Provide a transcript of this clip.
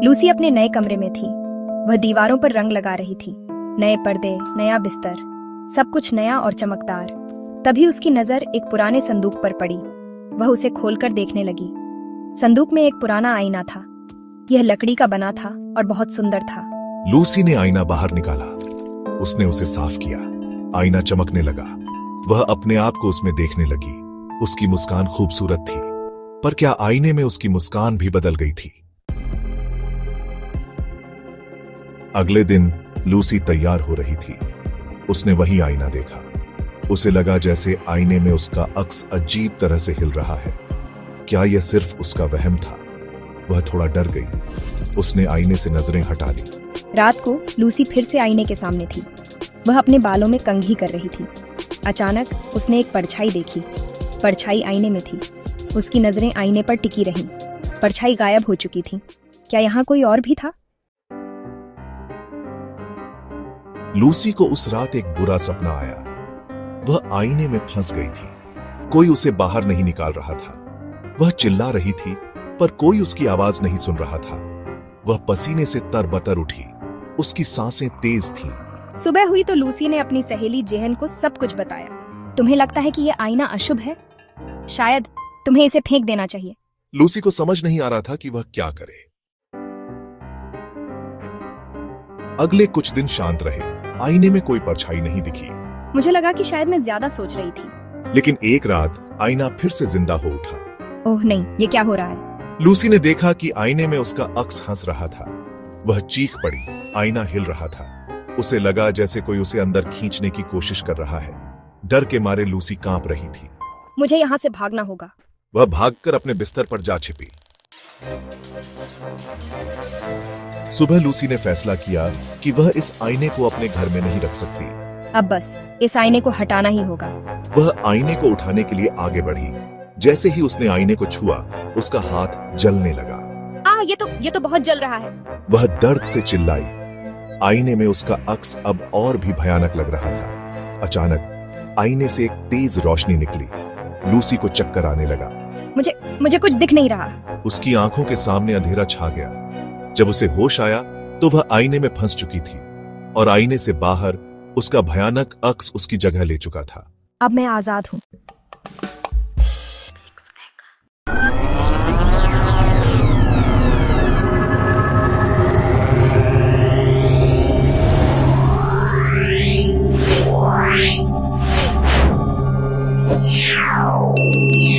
Lucy अपने नए कमरे में थी। वह दीवारों पर रंग लगा रही थी। नए पर्दे, नया बिस्तर, सब कुछ नया और चमकदार। तभी उसकी नजर एक पुराने संदूक पर पड़ी। वह उसे खोलकर देखने लगी। संदूक में एक पुराना आईना था। यह लकड़ी का बना था और बहुत सुंदर था। लूसी ने आईना बाहर निकाला। उसने उसे साफ किया। आईना चमकने लगा। वह अपने आप को उसमें देखने लगी। उसकी मुस्कान खूबसूरत थी, पर क्या आईने में उसकी मुस्कान भी बदल गई थी? अगले दिन लूसी तैयार हो रही थी। उसने वही आईना देखा। उसे लगा जैसे आईने में उसका अक्स अजीब तरह से हिल रहा है। क्या यह सिर्फ उसका वहम था? वह थोड़ा डर गई। उसने आईने से नजरें हटा ली। रात को लूसी फिर से आईने के सामने थी। वह अपने बालों में कंघी कर रही थी। अचानक उसने एक परछाई देखी। परछाई आईने में थी। उसकी नजरें आईने पर टिकी रहीं। परछाई गायब हो चुकी थी। क्या यहाँ कोई और भी था? लूसी को उस रात एक बुरा सपना आया। वह आईने में फंस गई थी। कोई उसे बाहर नहीं निकाल रहा था। वह चिल्ला रही थी, पर कोई उसकी आवाज नहीं सुन रहा था। वह पसीने से तरबतर उठी। उसकी सांसें तेज थीं। सुबह हुई तो लूसी ने अपनी सहेली जेहन को सब कुछ बताया। तुम्हें लगता है कि यह आईना अशुभ है? शायद तुम्हें इसे फेंक देना चाहिए। लूसी को समझ नहीं आ रहा था कि वह क्या करे। अगले कुछ दिन शांत रहे। आईने में कोई परछाई नहीं दिखी। मुझे लगा कि शायद मैं ज्यादा सोच रही थी। लेकिन एक रात आईना फिर से जिंदा हो उठा। ओह नहीं, ये क्या हो रहा है? लूसी ने देखा कि आईने में उसका अक्स हंस रहा था। वह चीख पड़ी। आईना हिल रहा था। उसे लगा जैसे कोई उसे अंदर खींचने की कोशिश कर रहा है। डर के मारे लूसी कांप रही थी। मुझे यहाँ से भागना होगा। वह भागकर अपने बिस्तर पर जा छिपी। सुबह लूसी ने फैसला किया कि वह इस आईने को अपने घर में नहीं रख सकती। अब बस इस आईने को हटाना ही होगा। वह आईने को उठाने के लिए आगे बढ़ी। जैसे ही उसने आईने को छुआ, उसका हाथ जलने लगा। ये तो बहुत जल रहा है। वह दर्द से चिल्लाई। आईने में उसका अक्स अब और भी भयानक लग रहा था। अचानक आईने से एक तेज रोशनी निकली। लूसी को चक्कर आने लगा। मुझे कुछ दिख नहीं रहा। उसकी आंखों के सामने अंधेरा छा गया। जब उसे होश आया तो वह आईने में फंस चुकी थी और आईने से बाहर उसका भयानक अक्स उसकी जगह ले चुका था। अब मैं आजाद हूँ। Yeah.